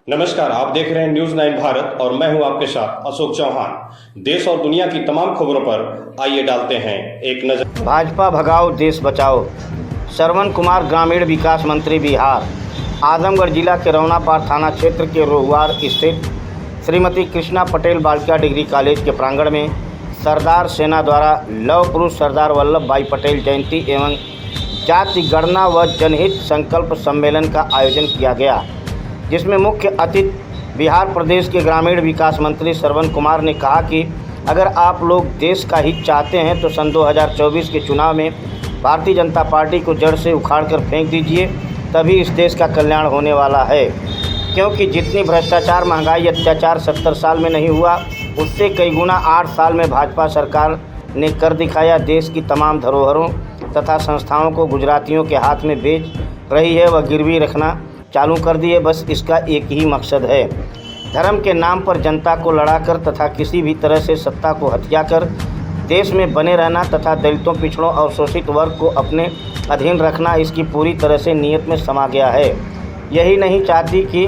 नमस्कार, आप देख रहे हैं न्यूज 9 भारत और मैं हूं आपके साथ अशोक चौहान। देश और दुनिया की तमाम खबरों पर आइए डालते हैं एक नजर। भाजपा भगाओ देश बचाओ। श्रवण कुमार ग्रामीण विकास मंत्री बिहार। आजमगढ़ जिला के रौनापार थाना क्षेत्र के रोहवार स्थित श्रीमती कृष्णा पटेल बालिका डिग्री कॉलेज के प्रांगण में सरदार सेना द्वारा लौह पुरुष सरदार वल्लभ भाई पटेल जयंती एवं जाति गणना व जनहित संकल्प सम्मेलन का आयोजन किया गया, जिसमें मुख्य अतिथि बिहार प्रदेश के ग्रामीण विकास मंत्री श्रवण कुमार ने कहा कि अगर आप लोग देश का हित चाहते हैं तो सन 2024 के चुनाव में भारतीय जनता पार्टी को जड़ से उखाड़ कर फेंक दीजिए, तभी इस देश का कल्याण होने वाला है। क्योंकि जितनी भ्रष्टाचार, महंगाई, अत्याचार 70 साल में नहीं हुआ, उससे कई गुना 8 साल में भाजपा सरकार ने कर दिखाया। देश की तमाम धरोहरों तथा संस्थाओं को गुजरातियों के हाथ में बेच रही है व गिरवी रखना चालू कर दिए। बस इसका एक ही मकसद है, धर्म के नाम पर जनता को लड़ाकर तथा किसी भी तरह से सत्ता को हत्या कर देश में बने रहना तथा दलितों, पिछड़ों और शोषित वर्ग को अपने अधीन रखना इसकी पूरी तरह से नीयत में समा गया है। यही नहीं चाहती कि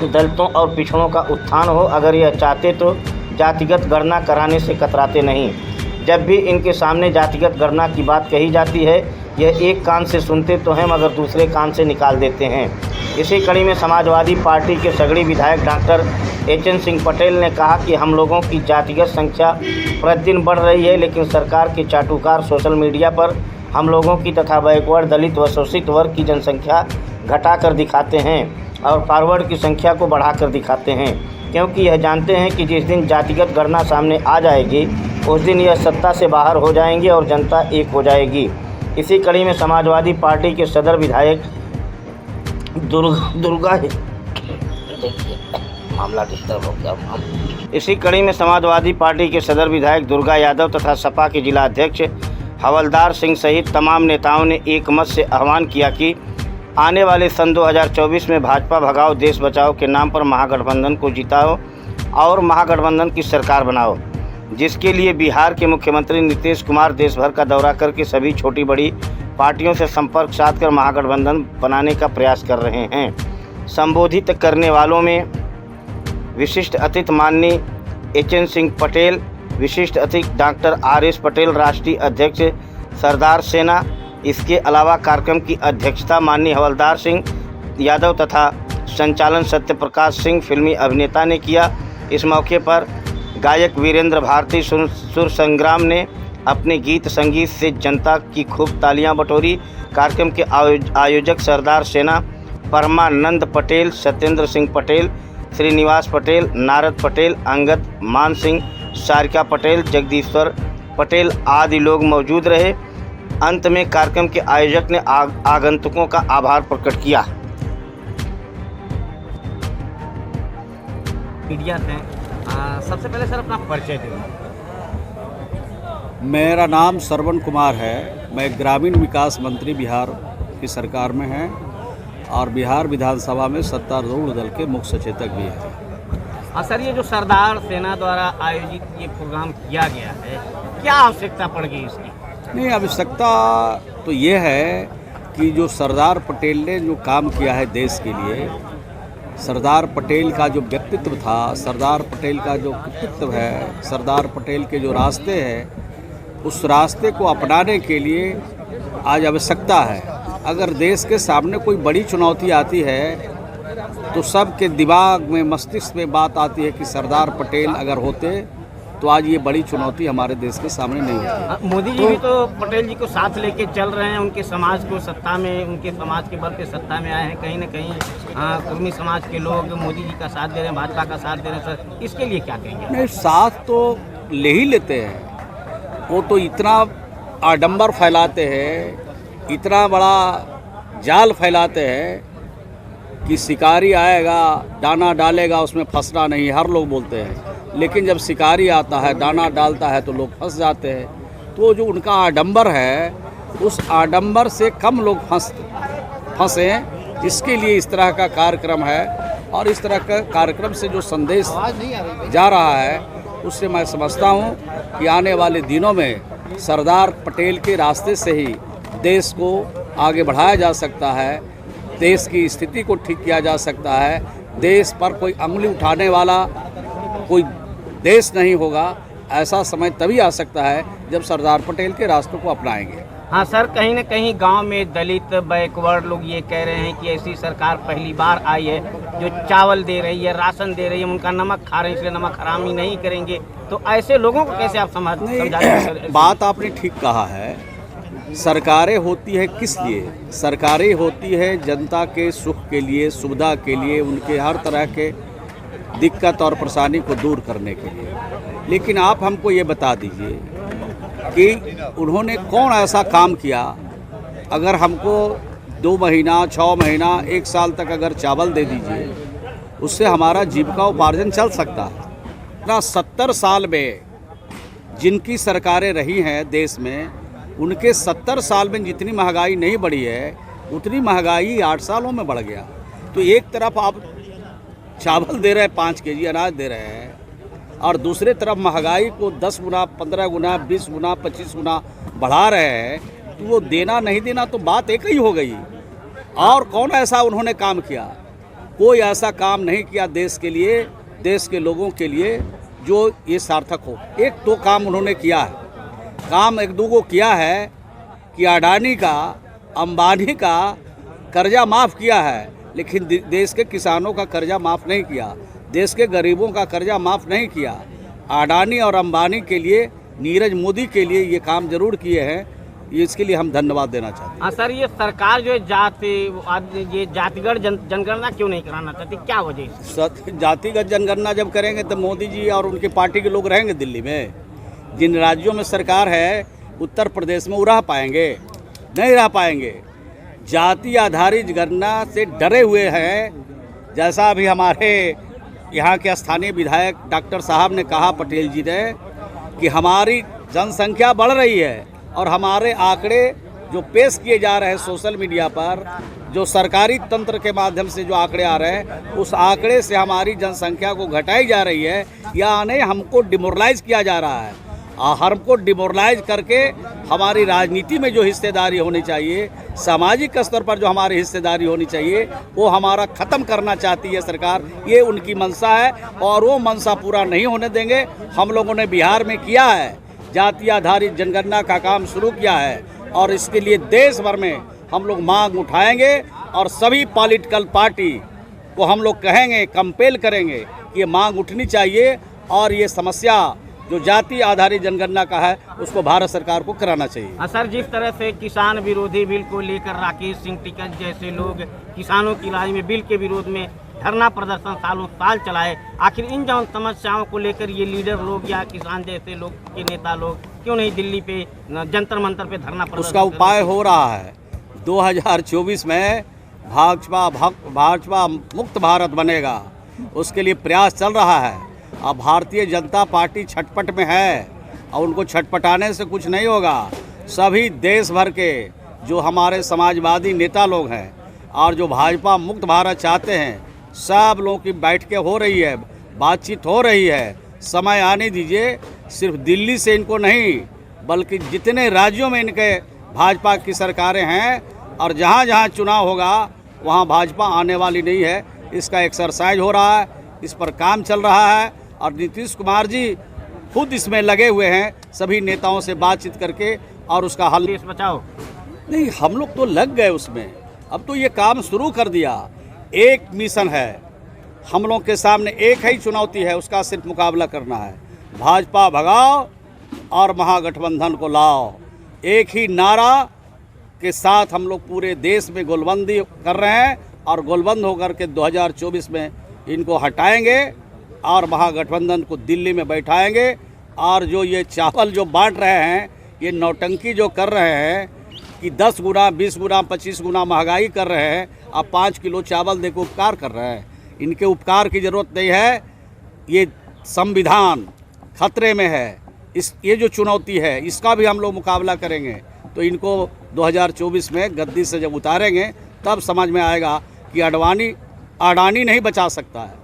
दलितों और पिछड़ों का उत्थान हो। अगर यह चाहते तो जातिगत गणना कराने से कतराते नहीं। जब भी इनके सामने जातिगत गणना की बात कही जाती है, यह एक कान से सुनते तो हैं मगर दूसरे कान से निकाल देते हैं। इसी कड़ी में समाजवादी पार्टी के सगड़ी विधायक डॉक्टर एचएन सिंह पटेल ने कहा कि हम लोगों की जातिगत संख्या प्रतिदिन बढ़ रही है, लेकिन सरकार के चाटुकार सोशल मीडिया पर हम लोगों की तथा बैकवर्ड, दलित व शोषित वर्ग की जनसंख्या घटा कर दिखाते हैं और फॉरवर्ड की संख्या को बढ़ा कर दिखाते हैं, क्योंकि यह जानते हैं कि जिस दिन जातिगत गणना सामने आ जाएगी उस दिन यह सत्ता से बाहर हो जाएंगे और जनता एक हो जाएगी। इसी कड़ी में समाजवादी पार्टी के सदर विधायक दुर्गा यादव तथा सपा के जिला अध्यक्ष हवलदार सिंह सहित तमाम नेताओं ने एक मत से आह्वान किया कि आने वाले सन 2024 में भाजपा भगाओ देश बचाओ के नाम पर महागठबंधन को जिताओ और महागठबंधन की सरकार बनाओ, जिसके लिए बिहार के मुख्यमंत्री नीतीश कुमार देश भर का दौरा करके सभी छोटी बड़ी पार्टियों से संपर्क साधकर महागठबंधन बनाने का प्रयास कर रहे हैं। संबोधित करने वालों में विशिष्ट अतिथि माननीय एचएन सिंह पटेल, विशिष्ट अतिथि डॉक्टर आर.एस. पटेल, राष्ट्रीय अध्यक्ष सरदार सेना। इसके अलावा कार्यक्रम की अध्यक्षता माननीय हवलदार सिंह यादव तथा संचालन सत्यप्रकाश सिंह फिल्मी अभिनेता ने किया। इस मौके पर गायक वीरेंद्र भारती सुर संग्राम ने अपने गीत संगीत से जनता की खूब तालियां बटोरी। कार्यक्रम के आयोजक सरदार सेना परमानंद पटेल, सत्येंद्र सिंह पटेल, श्रीनिवास पटेल, नारद पटेल, अंगद मान सिंह, सारिका पटेल, जगदीश्वर पटेल आदि लोग मौजूद रहे। अंत में कार्यक्रम के आयोजक ने आगंतुकों का आभार प्रकट किया। मीडिया से सबसे पहले सर अपना परिचय दें। मेरा नाम श्रवण कुमार है। मैं ग्रामीण विकास मंत्री बिहार की सरकार में हैं और बिहार विधानसभा में सत्तारूढ़ दल के मुख्य सचेतक भी हैं। सर, ये जो सरदार सेना द्वारा आयोजित ये प्रोग्राम किया गया है, क्या आवश्यकता पड़ गई इसकी? नहीं, आवश्यकता तो ये है कि जो सरदार पटेल ने जो काम किया है देश के लिए, सरदार पटेल का जो व्यक्तित्व था, सरदार पटेल का जो कृतित्व है, सरदार पटेल के जो रास्ते हैं, उस रास्ते को अपनाने के लिए आज आवश्यकता है। अगर देश के सामने कोई बड़ी चुनौती आती है तो सबके दिमाग में, मस्तिष्क में बात आती है कि सरदार पटेल अगर होते तो आज ये बड़ी चुनौती हमारे देश के सामने नहीं होती। मोदी जी भी तो पटेल जी को साथ लेके चल रहे हैं, उनके समाज को सत्ता में, उनके समाज के बल पे सत्ता में आए हैं। कहीं ना कहीं कुर्मी समाज के लोग मोदी जी का साथ दे रहे हैं, भाजपा का साथ दे रहे हैं। सर, इसके लिए क्या कहेंगे? नहीं, साथ तो ले ही लेते हैं। वो तो इतना आडंबर फैलाते हैं, इतना बड़ा जाल फैलाते हैं कि शिकारी आएगा, दाना डालेगा, उसमें फंसना नहीं, हर लोग बोलते हैं। लेकिन जब शिकारी आता है, दाना डालता है तो लोग फंस जाते हैं। तो जो उनका आडंबर है, उस आडंबर से कम लोग फंसें, इसके लिए इस तरह का कार्यक्रम है। और इस तरह का कार्यक्रम से जो संदेश जा रहा है, उससे मैं समझता हूँ कि आने वाले दिनों में सरदार पटेल के रास्ते से ही देश को आगे बढ़ाया जा सकता है, देश की स्थिति को ठीक किया जा सकता है, देश पर कोई अंगुली उठाने वाला कोई देश नहीं होगा। ऐसा समय तभी आ सकता है जब सरदार पटेल के रास्तों को अपनाएंगे। हाँ सर, कहीं न कहीं गांव में दलित बैकवर्ड लोग ये कह रहे हैं कि ऐसी सरकार पहली बार आई है जो चावल दे रही है, राशन दे रही है, उनका नमक खा रहे हैं, इसलिए नमक हरामी नहीं करेंगे। तो ऐसे लोगों को कैसे आप समझाएंगे? बात आपने ठीक कहा है। सरकारें होती है किस लिए? सरकारें होती है जनता के सुख के लिए, सुविधा के लिए, उनके हर तरह के दिक्कत और परेशानी को दूर करने के लिए। लेकिन आप हमको ये बता दीजिए कि उन्होंने कौन ऐसा काम किया? अगर हमको 2 महीना, 6 महीना, 1 साल तक अगर चावल दे दीजिए, उससे हमारा जीविका उपार्जन चल सकता है ना। 70 साल में जिनकी सरकारें रही हैं देश में, उनके 70 साल में जितनी महंगाई नहीं बढ़ी है, उतनी महंगाई 8 सालों में बढ़ गया। तो एक तरफ आप चावल दे रहे हैं, 5 केजी अनाज दे रहे हैं, और दूसरे तरफ महंगाई को 10 गुना, 15 गुना, 20 गुना, 25 गुना बढ़ा रहे हैं। तो वो देना नहीं देना तो बात एक ही हो गई। और कौन ऐसा उन्होंने काम किया? कोई ऐसा काम नहीं किया देश के लिए, देश के लोगों के लिए जो ये सार्थक हो। एक तो काम उन्होंने किया है, काम एक दो को किया है कि अडानी का, अंबानी का कर्जा माफ़ किया है, लेकिन देश के किसानों का कर्जा माफ़ नहीं किया, देश के गरीबों का कर्जा माफ़ नहीं किया। अडानी और अंबानी के लिए, नीरज मोदी के लिए ये काम जरूर किए हैं। इसके लिए हम धन्यवाद देना चाहते हैं। हाँ सर, ये सरकार जो है ये जातिगत जनगणना क्यों नहीं कराना चाहती, क्या वजह? जातिगत जनगणना जब करेंगे तो मोदी जी और उनकी पार्टी के लोग रहेंगे दिल्ली में। जिन राज्यों में सरकार है, उत्तर प्रदेश में वो रह पाएंगे? नहीं रह पाएंगे। जाति आधारित गणना से डरे हुए हैं। जैसा अभी हमारे यहाँ के स्थानीय विधायक डॉक्टर साहब ने कहा, पटेल जी ने, कि हमारी जनसंख्या बढ़ रही है और हमारे आंकड़े जो पेश किए जा रहे हैं सोशल मीडिया पर, जो सरकारी तंत्र के माध्यम से जो आंकड़े आ रहे हैं, उस आंकड़े से हमारी जनसंख्या को घटाई जा रही है, यानी हमको डिमोरलाइज किया जा रहा है। हमको डिमोरलाइज करके हमारी राजनीति में जो हिस्सेदारी होनी चाहिए, सामाजिक स्तर पर जो हमारी हिस्सेदारी होनी चाहिए, वो हमारा ख़त्म करना चाहती है सरकार। ये उनकी मंशा है और वो मंशा पूरा नहीं होने देंगे। हम लोगों ने बिहार में किया है, जाति आधारित जनगणना का काम शुरू किया है, और इसके लिए देश भर में हम लोग मांग उठाएंगे और सभी पॉलिटिकल पार्टी को हम लोग कहेंगे, कंपेल करेंगे कि ये मांग उठनी चाहिए और ये समस्या जो जाति आधारित जनगणना का है उसको भारत सरकार को कराना चाहिए। सर, जिस तरह से किसान विरोधी बिल को लेकर राकेश सिंह टिकैत जैसे लोग किसानों की लड़ाई में बिल के विरोध में धरना प्रदर्शन सालों साल चलाए, आखिर इन जन समस्याओं को लेकर ये लीडर लोग या किसान जैसे लोग के नेता लोग क्यों नहीं दिल्ली पे जंतर मंतर पे धरना प्रदर्शन? उसका उपाय हो रहा है। 2024 में भाजपा मुक्त भारत बनेगा, उसके लिए प्रयास चल रहा है। अब भारतीय जनता पार्टी छटपट में है और उनको छटपटाने से कुछ नहीं होगा। सभी देश भर के जो हमारे समाजवादी नेता लोग हैं और जो भाजपा मुक्त भारत चाहते हैं, सब लोगों की बैठकें हो रही है, बातचीत हो रही है। समय आने दीजिए। सिर्फ दिल्ली से इनको नहीं, बल्कि जितने राज्यों में इनके भाजपा की सरकारें हैं और जहाँ जहाँ चुनाव होगा वहाँ भाजपा आने वाली नहीं है। इसका एक्सरसाइज हो रहा है, इस पर काम चल रहा है और नीतीश कुमार जी खुद इसमें लगे हुए हैं, सभी नेताओं से बातचीत करके और उसका हल। देश बचाओ नहीं, हम लोग तो लग गए उसमें, अब तो ये काम शुरू कर दिया। एक मिशन है, हम लोग के सामने एक ही चुनौती है, उसका सिर्फ मुकाबला करना है। भाजपा भगाओ और महागठबंधन को लाओ। एक ही नारा के साथ हम लोग पूरे देश में गोलबंदी कर रहे हैं और गोलबंद होकर के 2024 में इनको हटाएंगे और महागठबंधन को दिल्ली में बैठाएंगे। और जो ये चावल जो बांट रहे हैं, ये नौटंकी जो कर रहे हैं कि 10 गुना, 20 गुना, 25 गुना महंगाई कर रहे हैं, अब 5 किलो चावल देकर उपकार कर रहे हैं। इनके उपकार की ज़रूरत नहीं है। ये संविधान खतरे में है। ये जो चुनौती है, इसका भी हम लोग मुकाबला करेंगे। तो इनको 2024 में गद्दी से जब उतारेंगे तब समझ में आएगा कि अडानी नहीं बचा सकता है,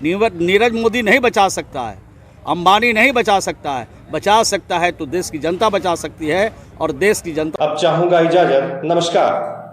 नीरज मोदी नहीं बचा सकता है, अंबानी नहीं बचा सकता है। बचा सकता है तो देश की जनता बचा सकती है और देश की जनता। अब चाहूँगा इजाज़त। नमस्कार।